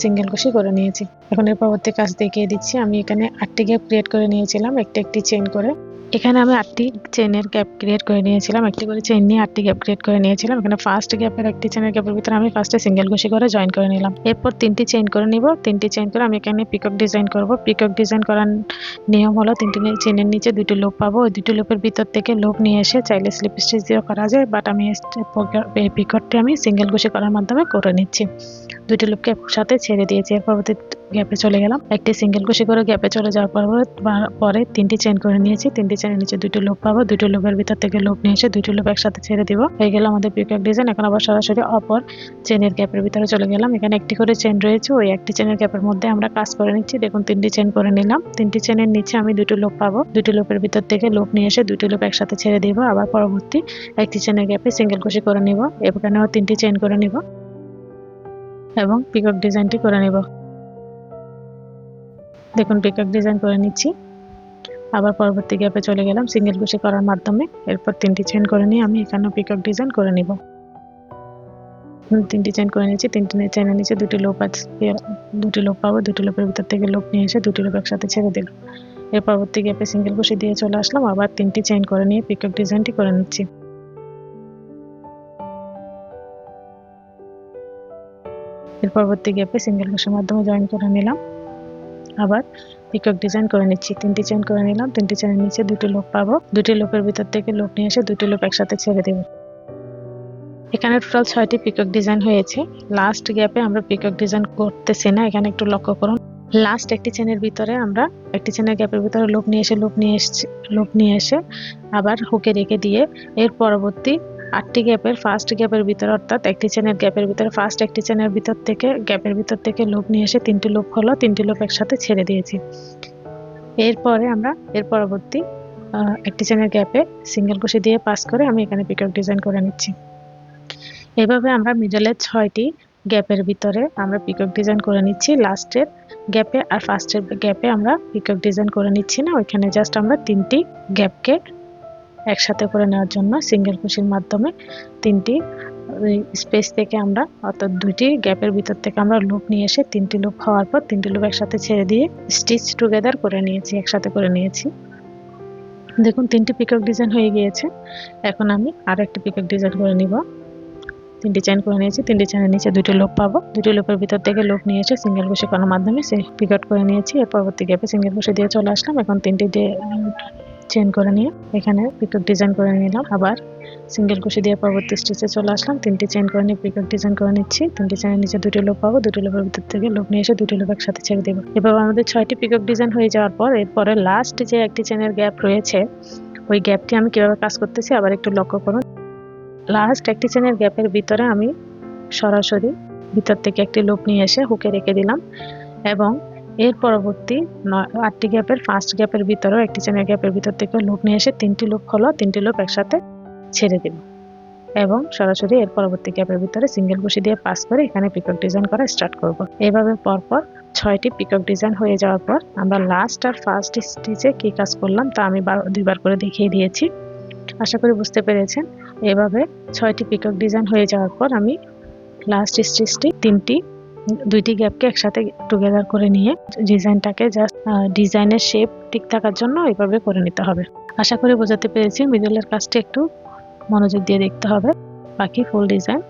Speaker 1: সিঙ্গেল ক্রোশে করে নিয়েছি। এখন এর পরবর্তী কাজ দেখিয়ে দিচ্ছি। আমি এখানে 8টি গ্যাপ ক্রিয়েট করে নিয়েছিলাম একটি চেন করে। এখানে আমি 8টি চেনের গ্যাপ ক্রিয়েট করে নিয়েছিলাম, একটি করে চেন নিয়ে 8টি গ্যাপ ক্রিয়েট করে নিয়েছিলাম। এখানে ফার্স্ট গ্যাপের একটি চেনের গ্যাপের ভিতরে আমি ফার্স্টে সিঙ্গেল ক্রোশে করে জয়েন করে নিলাম। এরপর 3টি চেন করে নিব। 3টি চেন করে আমি এখানে পিকক ডিজাইন করব। পিকক ডিজাইন করার নিয়ম হলো 3টি চেনের নিচে 2টি লুপ পাবো, ওই 2টি লুপের ভিতর থেকে লুপ নিয়ে এসে চাইলে স্লিপ স্টিচ দিয়েও করা যায়, বাট আমি এই পিককটি আমি সিঙ্গেল ক্রোশে করার মাধ্যমে করে নিচ্ছি। 2টি লুপকে সাথে ছেড়ে দিয়েছি। এর পরবর্তী গ্যাপে চলে গেলাম। একটি সিঙ্গেল ক্রোশে করে গ্যাপে চলে যাওয়ার পরে 3টি চেন করে নিয়েছি। 3টি চেনের নিচে 2টি লুপ পাবো, 2টি লুপের ভিতর থেকে লুপ নিয়ে এসে 2টি লুপ একসাথে ছেড়ে দিব। হয়ে গেল আমাদের পিকক ডিজাইন। এখন আবার সরাসরি অপর চেনের গ্যাপের ভিতরে চলে গেলাম। এখানে একটি করে চেন রয়েছে, ওই একটি চেনের গ্যাপের মধ্যে আমরা কাজ করে নিচ্ছি। দেখুন 3টি চেন করে নিলাম। 3টি চেনের নিচে আমি 2টি লুপ পাবো, 2টি লুপের ভিতর থেকে লুপ নিয়ে এসে 2টি লুপ একসাথে ছেড়ে দিব। আবার পরবর্তী একটি চেনের গ্যাপে সিঙ্গেল ক্রোশে করে নিব। এখানেও 3টি চেন করে নিব এবং পিকক ডিজাইনটি করে নিব। দেখুন পিকক ডিজাইন করে নিচ্ছি। আবার পরবর্তী গ্যাপে চলে গেলাম সিঙ্গেল ক্রোশে করার মাধ্যমে। এরপর 3টি চেন করে নিয়ে আমি এখানেও পিকক ডিজাইন করে নিব। 3টি চেন করে নিয়েছি। 3টি চেনের নিচে 2টি লুপ আছে, 2টি লুপ পাবো, 2টি লুপের ভিতর থেকে লুপ নিয়ে এসে 2টি লুপ একসাথে ছেড়ে দিলাম। এর পরবর্তী গ্যাপে সিঙ্গেল ক্রোশে দিয়ে চলে আসলাম। আবার 3টি চেন করে নিয়ে পিকক ডিজাইনটি করে নিচ্ছি। এর পরবর্তী গ্যাপে সিঙ্গেল ক্রোশের মাধ্যমে জয়েন করে নিলাম। আবার পিকক ডিজাইন করে নিচ্ছি। 3টি চেন করে নিলাম। 3টি চেনের নিচে 2টি লুপ পাবো, 2টি লুপের ভিতর থেকে লুপ নিয়ে এসে 2টি লুপ একসাথে ছেড়ে দেব। এখানে টোটাল 6টি পিকক ডিজাইন হয়েছে। লাস্ট গ্যাপে আমরা পিকক ডিজাইন করতেছি না, এখানে একটু লক্ষ্য করুন। লাস্ট একটি চেনের ভিতরে আমরা একটি চেনের গ্যাপের ভিতরে লুপ নিয়ে এসে আবার হুকে রেখে দিয়ে এর পরবর্তী 8টি গ্যাপের ফার্স্ট গ্যাপের ভিতরে, অর্থাৎ একটি চেনের গ্যাপের ভিতরে ফার্স্ট একটি চেনের ভিতর থেকে গ্যাপের ভিতর থেকে লুপ নিয়ে এসে 3টি লুপ হলো, 3টি লুপ একসাথে ছেড়ে দিয়েছি। এরপরে আমরা এর পরবর্তী একটি চেনের গ্যাপে সিঙ্গেল ক্রোশে দিয়ে পাস করে আমি এখানে পিকক ডিজাইন করে নিচ্ছি। এভাবে আমরা মিডলের 6টি গ্যাপের ভিতরে আমরা পিকক ডিজাইন করে নিচ্ছি। লাস্টের গ্যাপে আর ফার্স্টের গ্যাপে আমরা পিকক ডিজাইন করে নিচ্ছি না, ওইখানে জাস্ট আমরা 3টি গ্যাপকে একসাথে করে নেওয়ার জন্য সিঙ্গেল ক্রোশের মাধ্যমে 3টি স্পেস থেকে আমরা, অর্থাৎ 2টি গ্যাপের ভিতর থেকে আমরা লুপ নিয়ে এসে 3টি লুপ হওয়ার পর 3টি লুপ একসাথে ছেড়ে দিয়ে স্টিচ টুগেদার করে নিয়েছি, একসাথে করে নিয়েছি। দেখুন 3টি পিকক ডিজাইন হয়ে গিয়েছে। এখন আমি আরো একটি পিকক ডিজাইন করে নিব। 3টি চেন করে নিয়েছি। 3টি চেনের নিচে 2টি লুপ পাবো, 2টি লুপের ভিতর থেকে লুপ নিয়ে এসে সিঙ্গেল ক্রোশে করার মাধ্যমে পিকআউট করে নিয়েছি। এর পরবর্তী গ্যাপে সিঙ্গেল ক্রোশে দিয়ে চলে আসলাম। এখন 3টি চেন করে নিয়ে এখানে পিকক ডিজাইন করে নিলাম। আবার সিঙ্গেল ক্রোশে দিয়ে পরবর্তী স্টিচে চলে আসলাম। 3টি চেন করে নিয়ে পিকক ডিজাইন করে নিচ্ছি। 3টি চেনের নিচে 2টি লুপ পাবো, 2টি লুপের ভিতর থেকে লুপ নিয়ে এসে 2টি লুপ একসাথে ছেড়ে দেবো। এভাবে আমাদের 6টি পিকক ডিজাইন হয়ে যাওয়ার পর এরপরে লাস্ট যে একটি চেনের গ্যাপ রয়েছে, ওই গ্যাপটি আমি কিভাবে কাজ করতেছি আবার একটু লক্ষ্য করুন। লাস্ট একটি চেনের গ্যাপের ভিতরে আমি সরাসরি ভিতর থেকে একটি লুপ নিয়ে এসে হুকে রেখে দিলাম এবং এর পরবর্তী 8টি গ্যাপের ফার্স্ট গ্যাপের ভিতরেও একটি চেনের গ্যাপের ভিতর থেকে লুপ নিয়ে এসে 3টি লুপ হলো, 3টি লুপ একসাথে ছেড়ে দিব এবং সরাসরি এর পরবর্তী গ্যাপের ভিতরে সিঙ্গেল ক্রোশে দিয়ে পাস করে এখানে পিকক ডিজাইন করা স্টার্ট করব। এইভাবে পরপর 6টি পিকক ডিজাইন হয়ে যাওয়ার পর আমরা লাস্ট আর ফার্স্ট স্টিচে কি কাজ করলাম তা আমি দুইবার করে দেখিয়ে দিয়েছি, আশা করি বুঝতে পেরেছেন। এভাবে 6টি পিকক ডিজাইন হয়ে যাওয়ার পর আমি লাস্ট স্টিচটি 3টি দুইটি গ্যাপকে একসাথে টুগেদার করে নিয়ে ডিজাইনটাকে জাস্ট ডিজাইনের শেপ ঠিক থাকার জন্য এইভাবে করে নিতে হবে। আশা করি বোঝাতে পেরেছি। মিডলের কাজটা একটু মনোযোগ দিয়ে দেখতে হবে। বাকি ফুল ডিজাইন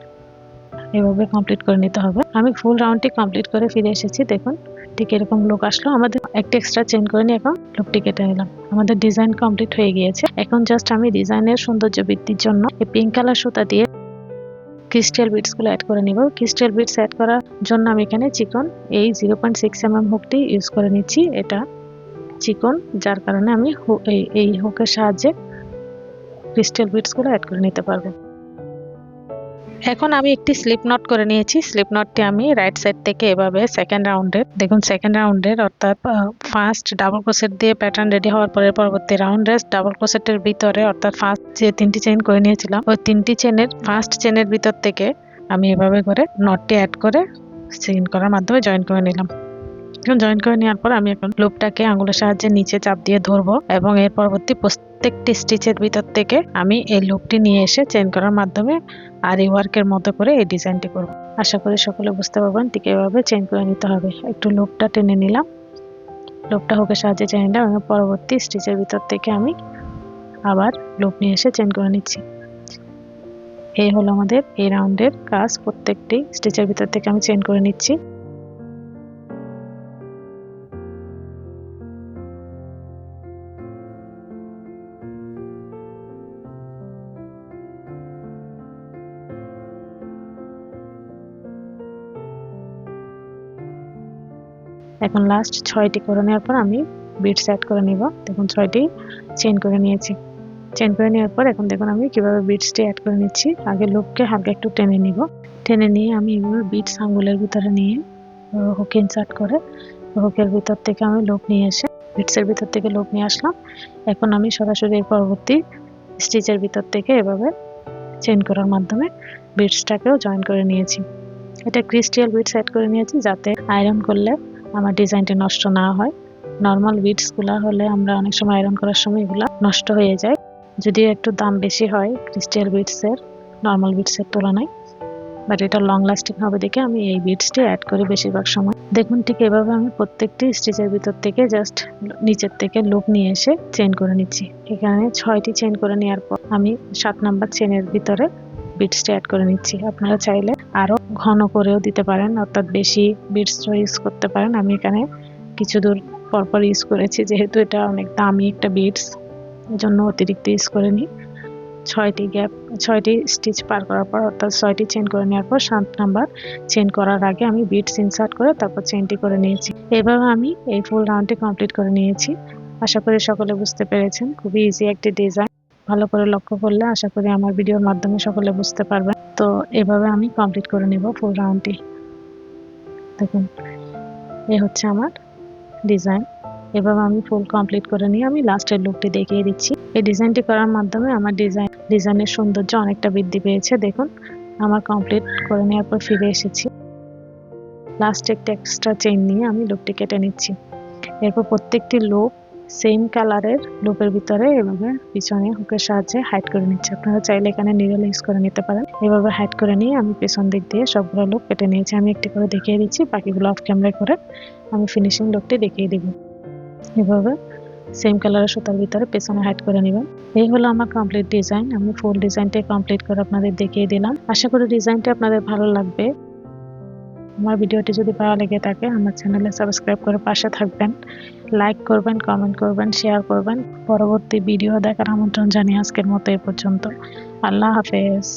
Speaker 1: এভাবে কমপ্লিট করে নিতে হবে। আমি ফুল রাউন্ডটি কমপ্লিট করে ফিরে এসেছি। দেখুন ঠিক এরকম লুক আসলো। আমাদের একটা এক্সট্রা চেন করে নিয়ে এখন লুকটি কেটে নিলাম। আমাদের ডিজাইন কমপ্লিট হয়ে গিয়েছে। এখন জাস্ট আমি ডিজাইনের সৌন্দর্য বৃদ্ধির জন্য এই পিঙ্ক কালার সুতা দিয়ে ক্রিস্টাল বিটস গুলো অ্যাড করে নিব। ক্রিস্টাল বিটস অ্যাড করার জন্য আমি এখানে চিকন এই 0.6 mm হুকটি ইউজ করে নিচ্ছি। এটা চিকন, যার কারণে আমি এই হুকের সাহায্যে ক্রিস্টাল বিটস গুলো অ্যাড করে নিতে পারবো। এখন আমি একটি স্লিপ নট করে নিয়েছি। স্লিপ নটটি আমি রাইট সাইড থেকে এভাবে সেকেন্ড রাউন্ডের, দেখুন সেকেন্ড রাউন্ডের অর্থাৎ ফার্স্ট ডাবল ক্রোশেট দিয়ে প্যাটার্ন রেডি হওয়ার পরে পরবর্তী রাউন্ডের ডাবল ক্রোশেটের ভিতরে অর্থাৎ ফার্স্ট যে 3টি চেইন করে নিয়েছিলাম ওই 3টি চেনের ফার্স্ট চেনের ভিতর থেকে আমি এভাবে করে নটটি অ্যাড করে চেইন করার মাধ্যমে জয়েন করে নিলাম। জয়েন করে নেওয়ার পর আমি এখন লুপটাকে আঙুলের সাহায্যে নিচে চাপ দিয়ে ধরবো এবং এর পরবর্তী প্রত্যেকটি স্টিচের ভিতর থেকে আমি এই লুপটি নিয়ে এসে চেইন করার মাধ্যমে আর এই ওয়ার্কের মতো করে এই ডিজাইনটি করব। আশা করি সকলে বুঝতে পারবেন। ঠিক এভাবে চেইন করে নিতে হবে। একটু লুপটা টেনে নিলাম, লুপটা হুকের সাহায্যে চেইন নিলাম এবং পরবর্তী স্টিচের ভিতর থেকে আমি আবার লুপ নিয়ে এসে চেইন করে নিচ্ছি। এই হলো আমাদের এই রাউন্ডের কাজ। প্রত্যেকটি স্টিচের ভিতর থেকে আমি চেইন করে নিচ্ছি। এখন লাস্ট 6টি করে নেওয়ার পর আমি বিটস অ্যাড করে নিব। দেখুন 6টি চেইন করে নিয়েছি। চেইন করে নেওয়ার পর এখন দেখুন আমি কিভাবে বিটসটি অ্যাড করে নিচ্ছি। আগে লুপকে হালকা একটু টেনে নিব। টেনে নিয়ে আমি এভাবে বিটস আঙ্গুলের ভিতরে নিয়ে হুক ইনসার্ট করে হুকের ভিতর থেকে আমি লুপ নিয়ে এসে বিটসের ভিতর থেকে লুপ নিয়ে আসলাম। এখন আমি সরাসরি পরবর্তী স্টিচের ভিতর থেকে এভাবে চেইন করার মাধ্যমে বিটসটাকেও জয়েন করে নিয়েছি। এটা ক্রিস্টাল বিটস অ্যাড করে নিয়েছি যাতে আয়রন করলে আমার ডিজাইনটা নষ্ট না হয়। নর্মাল বিটস গুলা হলে আমরা অনেক সময় আয়রন করার সময় এগুলা নষ্ট হয়ে যায়, যদিও একটু দাম বেশি হয় ক্রিস্টাল বিটস এর নর্মাল বিটস এর তুলনায়, বাট এটা লং লাস্টিং হবে দেখে আমি এই বিটসটি অ্যাড করি বেশিরভাগ সময়। দেখুন ঠিক এভাবে আমি প্রত্যেকটি স্টিচের ভিতর থেকে জাস্ট নিচের থেকে লুপ নিয়ে এসে চেইন করে নিচ্ছি। এখানে 6টি চেইন করে নেওয়ার পর আমি 7 নাম্বার চেইনের ভিতরে বিটসটা অ্যাড করে নিচ্ছি। আপনারা চাইলে আরো ঘন করেও দিতে পারেন, অর্থাৎ বেশি বিটস ইউজ করতে পারেন। আমি এখানে কিছু দূর পরপর ইউজ করেছি, যেহেতু এটা অনেক দামি একটা বিটস, এজন্য অতিরিক্ত ইউজ করে নিই। 6টি স্টিচ পার করার পর অর্থাৎ 6টি চেইন করে নেওয়ার পর 7 নাম্বার চেইন করার আগে আমি বিটস ইনসার্ট করে তারপর চেইনটি করে নিয়েছি। এভাবে আমি এই ফুল রাউন্ডটি কমপ্লিট করে নিয়েছি। আশা করি সকলে বুঝতে পেরেছেন। খুবই ইজি একটি ডিজাইন। ভালো করে লক্ষ্য করলে আশা করি আমার ভিডিওর মাধ্যমে সকলে বুঝতে পারবেন। তো এভাবে আমি কমপ্লিট করে নিব ফুল রাউন্ডটি। দেখুন এই হচ্ছে আমার ডিজাইন। এভাবে আমি ফুল কমপ্লিট করে নিয়ে আমি লাস্টের লুকটি দেখিয়ে দিচ্ছি। এই ডিজাইনটি করার মাধ্যমে আমার ডিজাইনের সৌন্দর্য অনেকটা বৃদ্ধি পেয়েছে। দেখুন আমার কমপ্লিট করে নেওয়ার পর ফিরে এসেছি। লাস্ট একটা এক্সট্রা চেইন নিয়ে আমি লুকটি কেটে নিচ্ছি। এরপর প্রত্যেকটি লুপ সেম কালারের লুপের ভিতরে এভাবে পিছনে হুকের সাহায্যে হাইড করে নিচ্ছি। আপনারা চাইলে এখানে নিডল ইউজ করে নিতে পারেন। এভাবে হাইড করে নিয়ে আমি পেছন দিক দিয়ে সবগুলো লুপ কেটে নিয়েছি। আমি একটি করে দেখিয়ে দিচ্ছি, বাকিগুলো অফ ক্যামেরা করে আমি ফিনিশিং লুকটি দেখিয়ে দিব। এভাবে সেম কালারের সুতার ভিতরে পেছনে হাইড করে নেবেন। এই হলো আমার কমপ্লিট ডিজাইন। আমি ফুল ডিজাইনটা কমপ্লিট করে আপনাদের দেখিয়ে দিলাম। আশা করি ডিজাইনটা আপনাদের ভালো লাগবে। আমার ভিডিওটি যদি ভালো লেগে থাকে আমার চ্যানেলে সাবস্ক্রাইব করে পাশে থাকবেন, লাইক করবেন, কমেন্ট করবেন, শেয়ার করবেন। পরবর্তী ভিডিও দেখার আমন্ত্রণ জানিয়ে আজকের মতো এই পর্যন্ত। আল্লাহ হাফেজ।